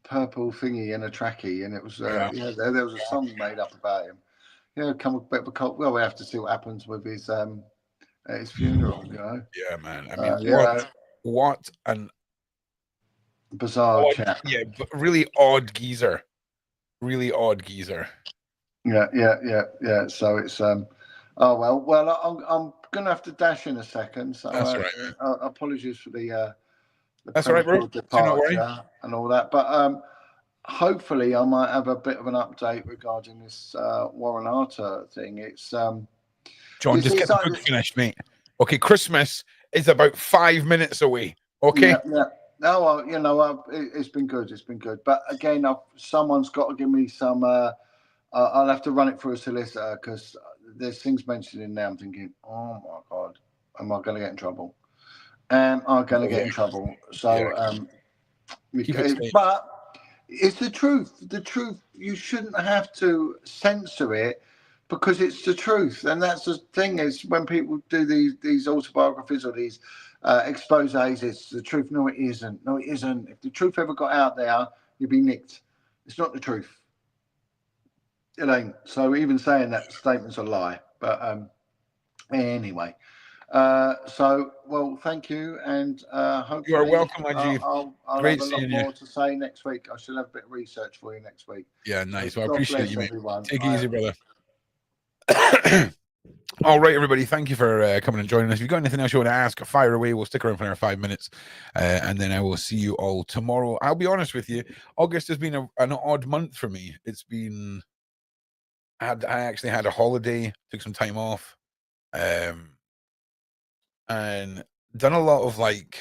Purple thingy and a trackie, and it was there was a song made up about him. Yeah, come a bit of a cult. Well, we have to see what happens with his at his funeral. You know. Yeah, man. I mean, what an bizarre chap. Yeah, but really odd geezer. Really odd geezer. Yeah. So it's I'm gonna have to dash in a second. So that's right. Apologies for the that's all right, bro. Departure and all that, but hopefully I might have a bit of an update regarding this Warren Arter thing. It's John, just get the book finished, mate. Okay, Christmas is about 5 minutes away. Okay. Yeah. No, well, you know, it's been good. It's been good, but again, someone's got to give me some. I'll have to run it through a solicitor because there's things mentioned in there. I'm thinking, oh my god, am I going to get in trouble? Am I going to get in trouble? So, but it's the truth. The truth. You shouldn't have to censor it because it's the truth, and that's the thing. Is when people do these autobiographies or these exposés, it's the truth. No, it isn't. No, it isn't. If the truth ever got out there, you'd be nicked. It's not the truth. It ain't. So even saying that statement's a lie. But anyway. Well, thank you, and hopefully you are welcome, my G. I'll Great have a lot seeing more you. to say next week. I should have a bit of research for you next week. Yeah, nice. Well, I appreciate you, mate. Everyone. Take it easy, brother. All right, everybody. Thank you for coming and joining us. If you've got anything else you want to ask, fire away. We'll stick around for another 5 minutes, and then I will see you all tomorrow. I'll be honest with you. August has been an odd month for me. It's been. I actually had a holiday, took some time off, and done a lot of like.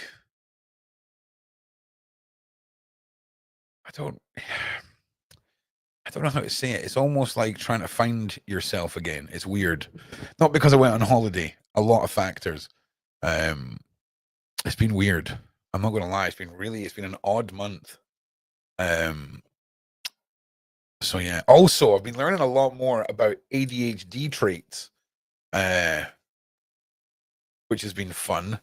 I don't know how to say it. It's almost like trying to find yourself again. It's weird. Not because I went on holiday. A lot of factors. It's been weird. I'm not going to lie. It's been an odd month. So yeah. Also, I've been learning a lot more about ADHD traits, which has been fun.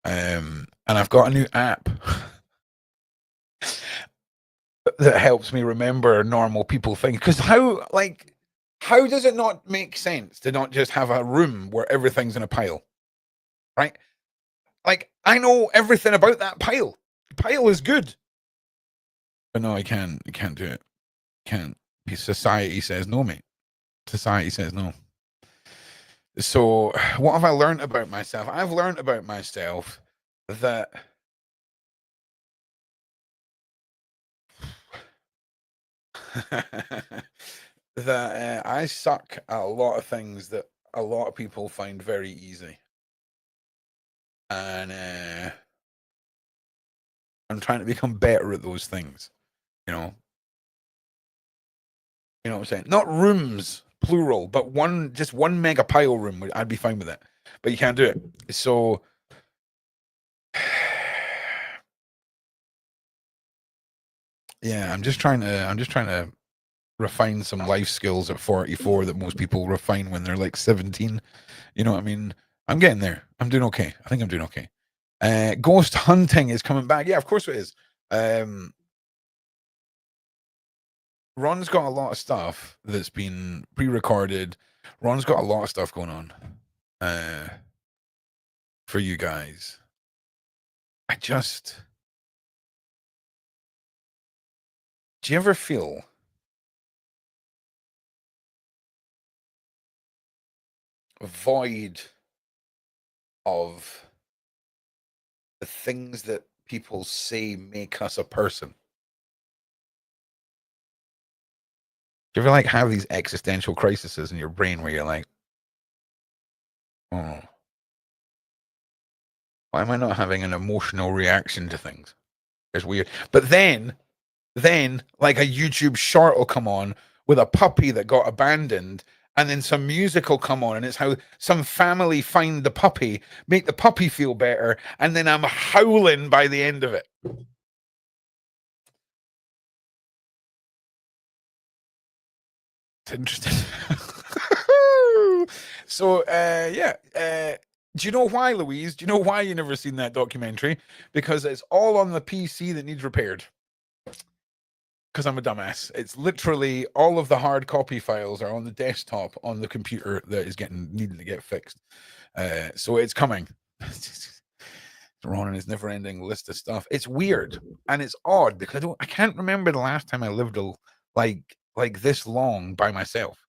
And I've got a new app that helps me remember normal people things. Because how does it not make sense to not just have a room where everything's in a pile, right? Like, I know everything about that pile. The pile is good, but no, I can't do it. Can't. Society says no, mate. Society says no. So what have I learned about myself? I've learned about myself that that I suck at a lot of things that a lot of people find very easy, and I'm trying to become better at those things. You know what I'm saying? Not rooms, plural, but just one mega pile room. I'd be fine with it, but you can't do it. So. Yeah, I'm just trying to refine some life skills at 44 that most people refine when they're like 17. You know what I mean? I'm getting there. I'm doing okay. I think I'm doing okay. Ghost hunting is coming back. Yeah, of course it is. Ron's got a lot of stuff that's been pre-recorded. Ron's got a lot of stuff going on for you guys. Do you ever feel void of the things that people say make us a person? Do you ever like have these existential crises in your brain where you're like, oh, why am I not having an emotional reaction to things? It's weird. But then like a YouTube short will come on with a puppy that got abandoned, and then some music will come on, and it's how some family find the puppy, make the puppy feel better, and then I'm howling by the end of it. It's interesting. So yeah, do you know why, Louise? Do you know why you never seen that documentary? Because it's all on the PC that needs repaired. Because I'm a dumbass. It's literally all of the hard copy files are on the desktop on the computer that is needing to get fixed. So it's coming. Ron and his never-ending list of stuff. It's weird and it's odd because I can't remember the last time I lived like this long by myself.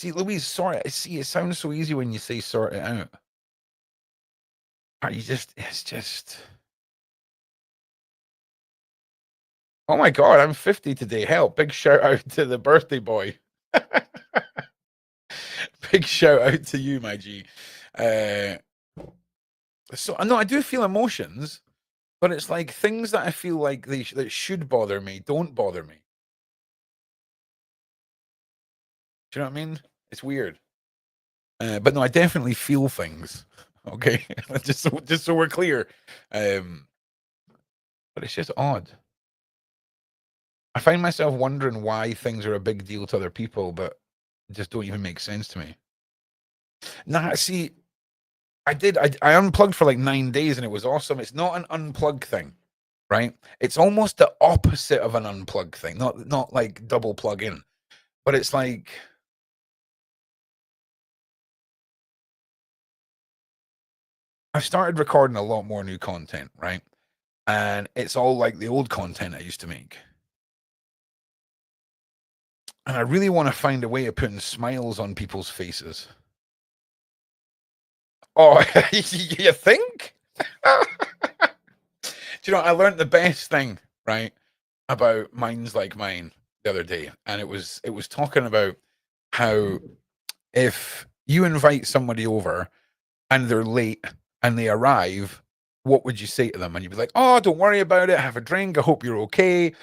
See, Louise, it sounds so easy when you say sort it out. It's just. Oh my God, I'm 50 today. Hell, big shout out to the birthday boy. Big shout out to you, my G. So no, I do feel emotions, but it's like things that I feel like that should bother me don't bother me. Do you know what I mean? It's weird. But no, I definitely feel things. Okay, just so we're clear. But it's just odd. I find myself wondering why things are a big deal to other people, but just don't even make sense to me. Nah, see, I unplugged for like 9 days and it was awesome. It's not an unplug thing, right? It's almost the opposite of an unplug thing. Not like double plug in, but it's like I've started recording a lot more new content, right? And it's all like the old content I used to make. And I really want to find a way of putting smiles on people's faces. Oh, you think? Do you know, I learned the best thing, right, about Minds Like Mine the other day. And it was talking about how if you invite somebody over and they're late and they arrive, what would you say to them? And you'd be like, oh, don't worry about it. Have a drink. I hope you're okay.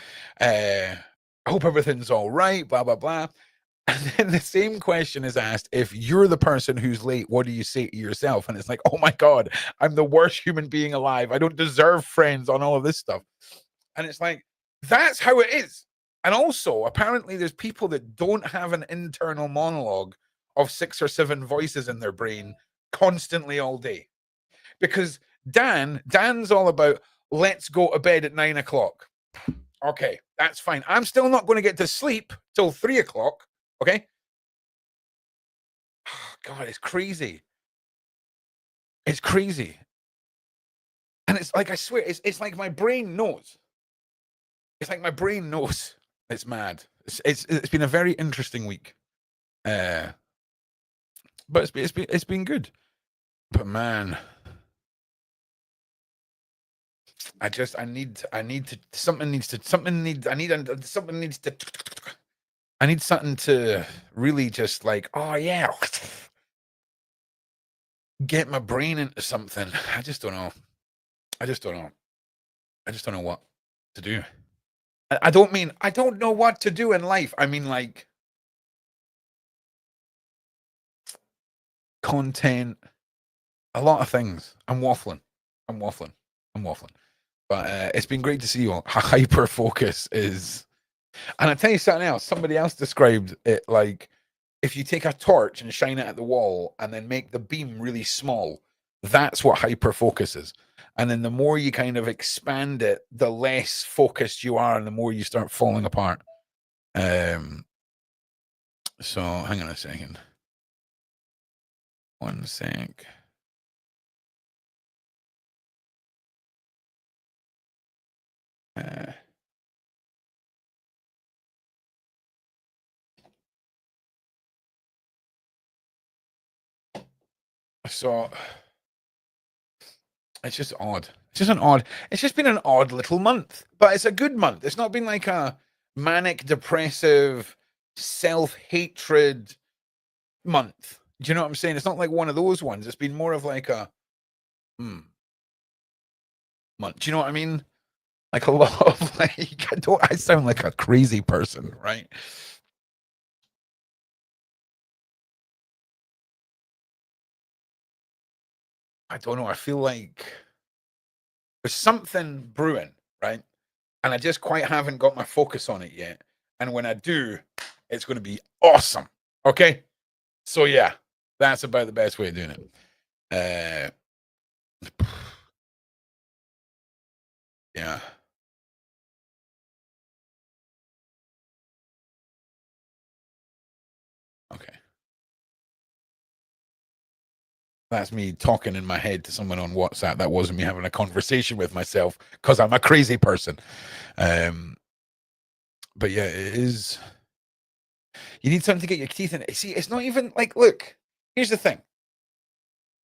I hope everything's all right, blah, blah, blah. And then the same question is asked if you're the person who's late, what do you say to yourself? And it's like, oh my God, I'm the worst human being alive. I don't deserve friends on all of this stuff. And it's like, that's how it is. And also, apparently, there's people that don't have an internal monologue of 6 or 7 voices in their brain constantly all day. Because Dan's all about, let's go to bed at 9 o'clock. Okay, that's fine. I'm still not going to get to sleep till 3 o'clock. Okay. Oh, God, it's crazy. It's crazy. And it's like, I swear, it's like my brain knows. It's like my brain knows. It's mad. It's been a very interesting week. But it's been good. But man, I need something to really just like, oh yeah, get my brain into something. I just don't know. I just don't know what to do. I don't mean I don't know what to do in life. I mean like content, a lot of things. I'm waffling. But it's been great to see you all. Hyper focus is, and I tell you something else. Somebody else described it like if you take a torch and shine it at the wall and then make the beam really small, that's what hyper focus is. And then the more you kind of expand it, the less focused you are, and the more you start falling apart. So hang on a second. One sec. So it's just odd. It's just it's just been an odd little month, but it's a good month. It's not been like a manic, depressive, self-hatred month. Do you know what I'm saying? It's not like one of those ones. It's been more of like a month. Do you know what I mean? Like a lot of like, I sound like a crazy person, right? I don't know. I feel like there's something brewing, right? And I just quite haven't got my focus on it yet. And when I do, it's going to be awesome. Okay. So yeah, that's about the best way of doing it. Yeah. Okay. That's me talking in my head to someone on WhatsApp. That wasn't me having a conversation with myself because I'm a crazy person. But yeah, it is. You need something to get your teeth in. See, it's not even like, look, here's the thing.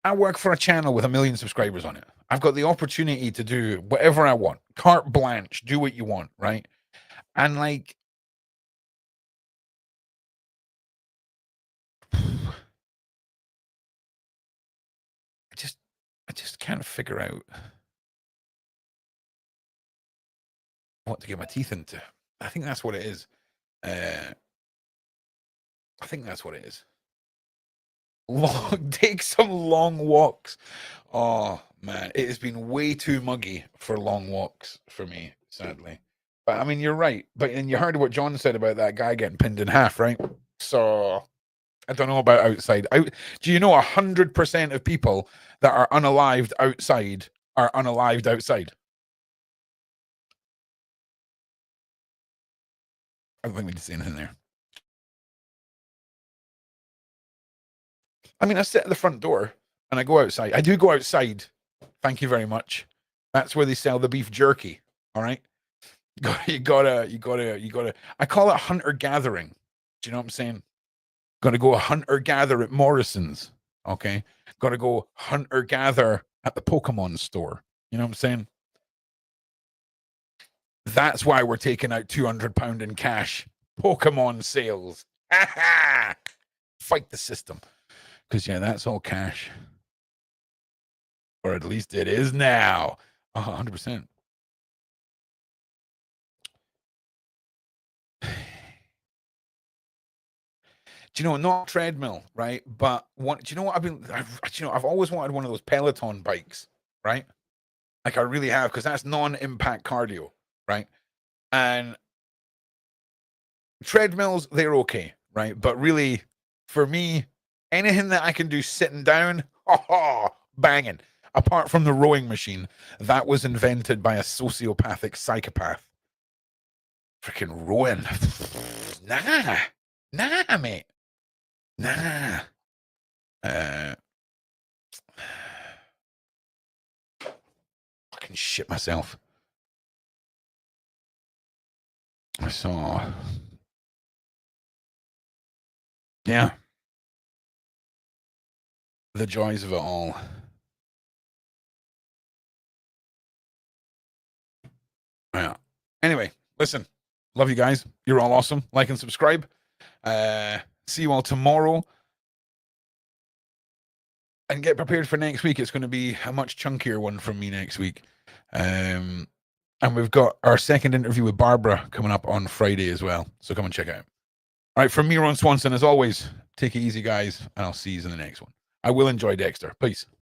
I work for a channel with 1 million subscribers on it. I've got the opportunity to do whatever I want. Carte blanche, do what you want, right? And like, I just can't figure out what to get my teeth into. I think that's what it is. I think that's what it is. Take some long walks. Oh man, it has been way too muggy for long walks for me, sadly. But I mean, you're right. But and you heard what John said about that guy getting pinned in half, right? So I don't know about outside. Do you know 100% of people that are unalived outside are unalived outside? I don't think we can see anything there. I mean, I sit at the front door and I go outside. I do go outside. Thank you very much. That's where they sell the beef jerky. All right. You gotta. I call it hunter gathering. Do you know what I'm saying? Gotta go hunter gather at Morrison's. Okay. Gotta go hunter gather at the Pokemon store. You know what I'm saying? That's why we're taking out £200 in cash. Pokemon sales. Fight the system. Because, yeah, that's all cash. Or at least it is now. 100%. Do you know, not treadmill, right? But do you know what I've always wanted one of those Peloton bikes, right? Like I really have, because that's non-impact cardio, right? And treadmills, they're okay, right? But really, for me, anything that I can do sitting down, banging. Apart from the rowing machine, that was invented by a sociopathic psychopath. Freaking rowing. Nah, mate. Nah. Fucking shit myself. I saw. Yeah. The joys of it all. Yeah. Anyway, listen. Love you guys. You're all awesome. Like and subscribe. See you all tomorrow. And get prepared for next week. It's going to be a much chunkier one from me next week. And we've got our second interview with Barbara coming up on Friday as well. So come and check it out. All right, from me, Ron Swanson, as always, take it easy, guys, and I'll see you in the next one. I will enjoy Dexter. Peace.